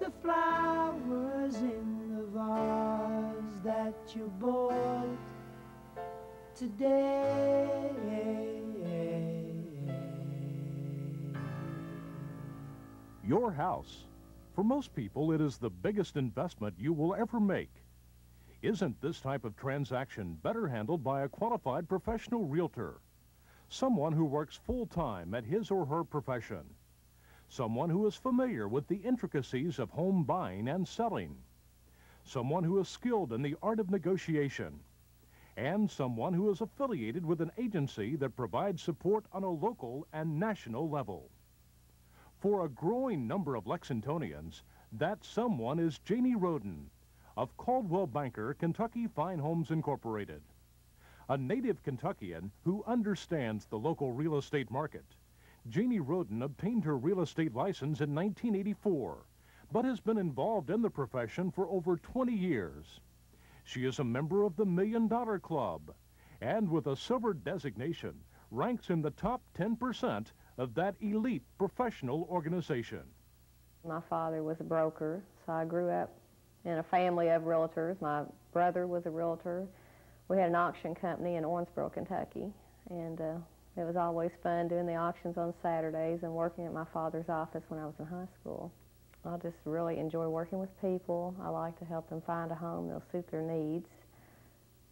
the flowers in the vase that you bought today. Your house. For most people, it is the biggest investment you will ever make. Isn't this type of transaction better handled by a qualified professional realtor? Someone who works full-time at his or her profession. Someone who is familiar with the intricacies of home buying and selling. Someone who is skilled in the art of negotiation. And someone who is affiliated with an agency that provides support on a local and national level. For a growing number of Lexingtonians, that someone is Janie Roden of Caldwell Banker Kentucky Fine Homes Incorporated. A native Kentuckian who understands the local real estate market, Janie Roden obtained her real estate license in 1984, but has been involved in the profession for over 20 years. She is a member of the $1 Million Club, and with a silver designation, ranks in the top 10% of that elite professional organization. My father was a broker, so I grew up in a family of realtors. My brother was a realtor. We had an auction company in Owensboro, Kentucky, and it was always fun doing the auctions on Saturdays and working at my father's office when I was in high school. I just really enjoy working with people. I like to help them find a home that'll suit their needs.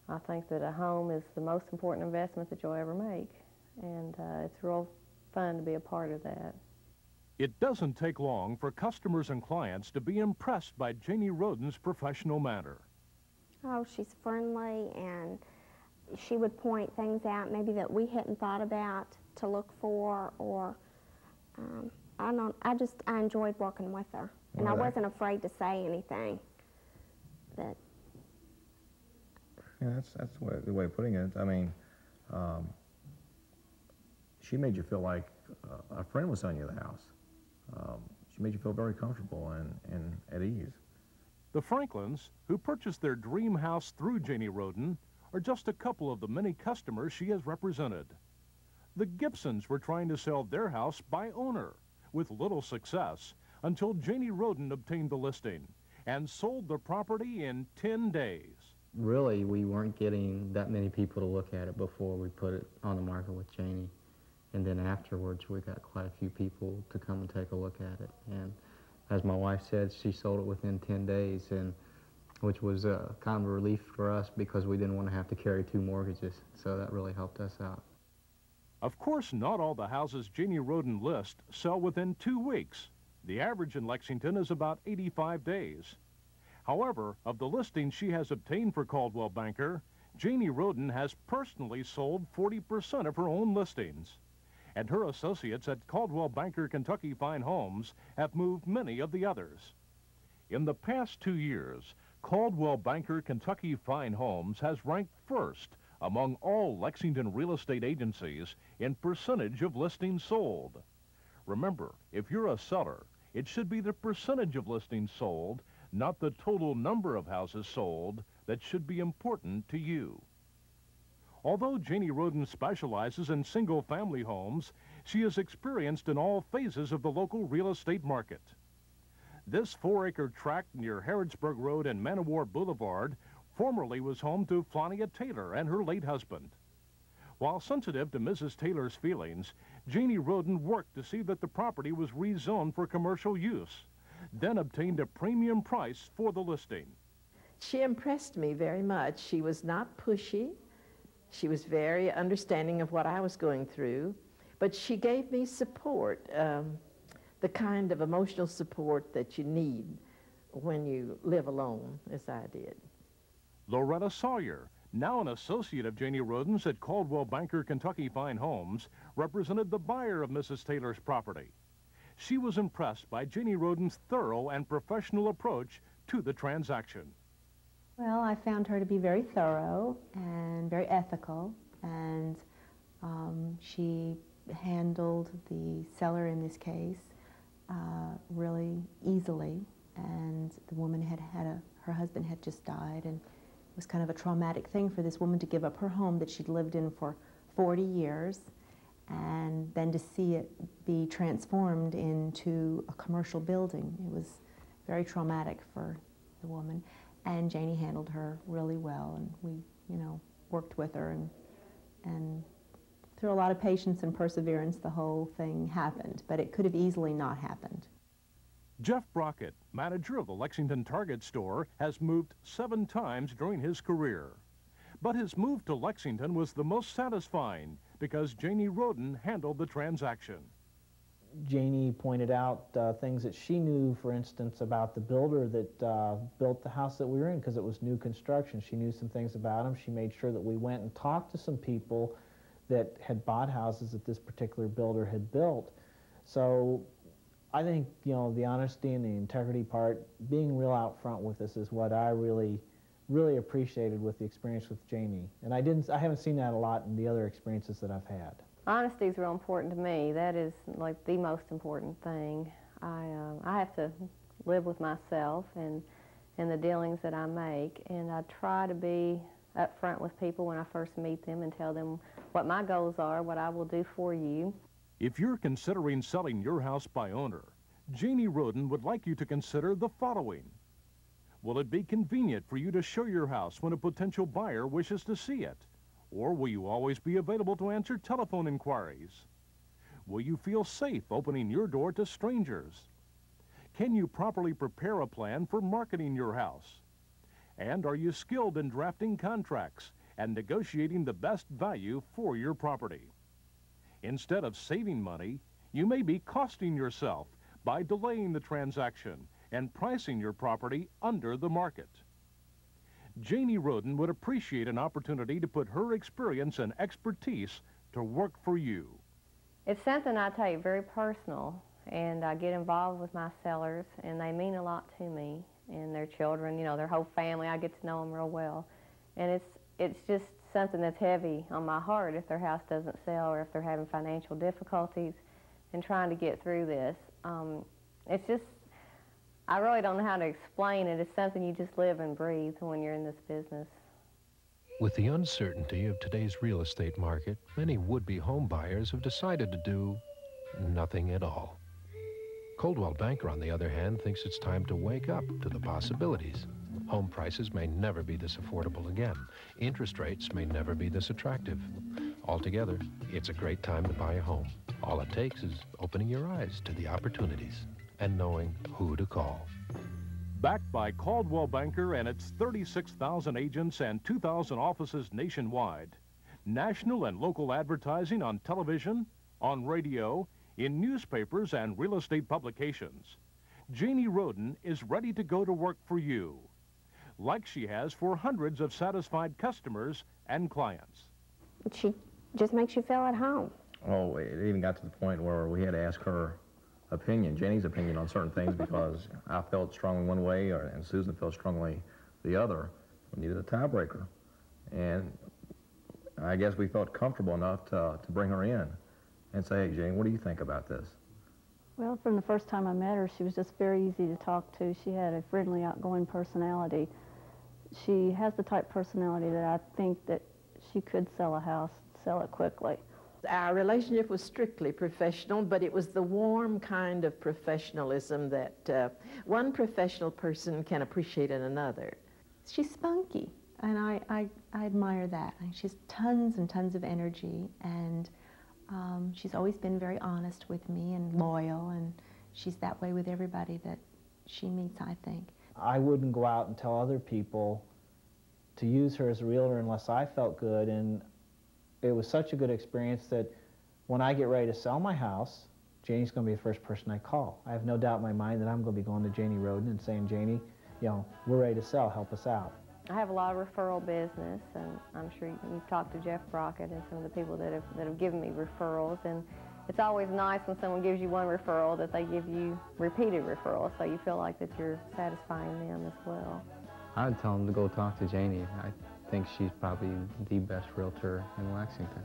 I think that a home is the most important investment that you'll ever make, and it's real fun to be a part of that. It doesn't take long for customers and clients to be impressed by Janie Roden's professional manner. Oh, she's friendly, and she would point things out maybe that we hadn't thought about to look for, or I enjoyed working with her, and I wasn't afraid to say anything. That. Yeah, that's the way of putting it. I mean, she made you feel like a friend was selling you the house. She made you feel very comfortable and at ease. The Franklins, who purchased their dream house through Janie Roden, are just a couple of the many customers she has represented. The Gibsons were trying to sell their house by owner, with little success, until Janie Roden obtained the listing and sold the property in 10 days. Really, we weren't getting that many people to look at it before we put it on the market with Janie. And then afterwards, we got quite a few people to come and take a look at it. And as my wife said, she sold it within 10 days, and which was kind of a relief for us because we didn't want to have to carry 2 mortgages. So that really helped us out. Of course, not all the houses Janie Roden lists sell within 2 weeks. The average in Lexington is about 85 days. However, of the listings she has obtained for Caldwell Banker, Janie Roden has personally sold 40% of her own listings. And her associates at Caldwell Banker Kentucky Fine Homes have moved many of the others. In the past 2 years, Caldwell Banker Kentucky Fine Homes has ranked first among all Lexington real estate agencies in percentage of listings sold. Remember, if you're a seller, it should be the percentage of listings sold, not the total number of houses sold, that should be important to you. Although Janie Roden specializes in single-family homes, she is experienced in all phases of the local real estate market. This 4-acre tract near Harrodsburg Road and Manowar Boulevard formerly was home to Flania Taylor and her late husband. While sensitive to Mrs. Taylor's feelings, Janie Roden worked to see that the property was rezoned for commercial use, then obtained a premium price for the listing. She impressed me very much. She was not pushy. She was very understanding of what I was going through, but she gave me support, the kind of emotional support that you need when you live alone, as I did. Loretta Sawyer, now an associate of Janie Roden's at Caldwell Banker Kentucky Fine Homes, represented the buyer of Mrs. Taylor's property. She was impressed by Janie Roden's thorough and professional approach to the transaction. Well, I found her to be very thorough and very ethical, and she handled the seller in this case really easily. And the woman her husband had just died, and it was kind of a traumatic thing for this woman to give up her home that she'd lived in for 40 years, and then to see it be transformed into a commercial building. It was very traumatic for the woman. And Janie handled her really well, and we, worked with her, and through a lot of patience and perseverance, the whole thing happened. But it could have easily not happened. Jeff Brockett, manager of the Lexington Target store, has moved 7 times during his career. But his move to Lexington was the most satisfying because Janie Roden handled the transaction. Janie pointed out things that she knew, for instance, about the builder that built the house that we were in, because it was new construction. She knew some things about him. She made sure that we went and talked to some people that had bought houses that this particular builder had built. So I think, the honesty and the integrity part, being real out front with us, is what I really appreciated with the experience with Janie. And I haven't seen that a lot in the other experiences that I've had. Honesty is real important to me. That is like the most important thing. I have to live with myself and the dealings that I make, and I try to be upfront with people when I first meet them and tell them what my goals are, what I will do for you. If you're considering selling your house by owner, Janie Roden would like you to consider the following. Will it be convenient for you to show your house when a potential buyer wishes to see it? Or will you always be available to answer telephone inquiries? Will you feel safe opening your door to strangers? Can you properly prepare a plan for marketing your house? And are you skilled in drafting contracts and negotiating the best value for your property? Instead of saving money, you may be costing yourself by delaying the transaction and pricing your property under the market. Janie Roden would appreciate an opportunity to put her experience and expertise to work for you. It's something I take very personal, and I get involved with my sellers, and they mean a lot to me, and their children, their whole family. I get to know them real well. And it's just something that's heavy on my heart if their house doesn't sell or if they're having financial difficulties and trying to get through this. It's just, I really don't know how to explain it. It's something you just live and breathe when you're in this business. With the uncertainty of today's real estate market, many would-be home buyers have decided to do nothing at all. Coldwell Banker, on the other hand, thinks it's time to wake up to the possibilities. Home prices may never be this affordable again. Interest rates may never be this attractive. Altogether, it's a great time to buy a home. All it takes is opening your eyes to the opportunities and knowing who to call. Backed by Coldwell Banker and its 36,000 agents and 2,000 offices nationwide, national and local advertising on television, on radio, in newspapers and real estate publications, Janie Roden is ready to go to work for you, like she has for hundreds of satisfied customers and clients. She just makes you feel at home. Oh, it even got to the point where we had to ask her opinion, Janie's opinion on certain things, because I felt strongly one way and Susan felt strongly the other. We needed a tiebreaker. And I guess we felt comfortable enough to bring her in and say, hey, Jane, what do you think about this? Well, from the first time I met her, she was just very easy to talk to. She had a friendly, outgoing personality. She has the type of personality that I think that she could sell a house, sell it quickly. Our relationship was strictly professional, but it was the warm kind of professionalism that one professional person can appreciate in another. She's spunky, and I admire that. She has tons and tons of energy, and she's always been very honest with me and loyal, and she's that way with everybody that she meets, I think. I wouldn't go out and tell other people to use her as a realtor unless I felt good, and it was such a good experience that when I get ready to sell my house, Janie's going to be the first person I call. I have no doubt in my mind that I'm going to be going to Janie Roden and saying, Janie, we're ready to sell, help us out. I have a lot of referral business, and I'm sure you've talked to Jeff Brockett and some of the people that have given me referrals, and it's always nice when someone gives you one referral that they give you repeated referrals, so you feel like that you're satisfying them as well. I'd tell them to go talk to Janie. I think she's probably the best realtor in Lexington.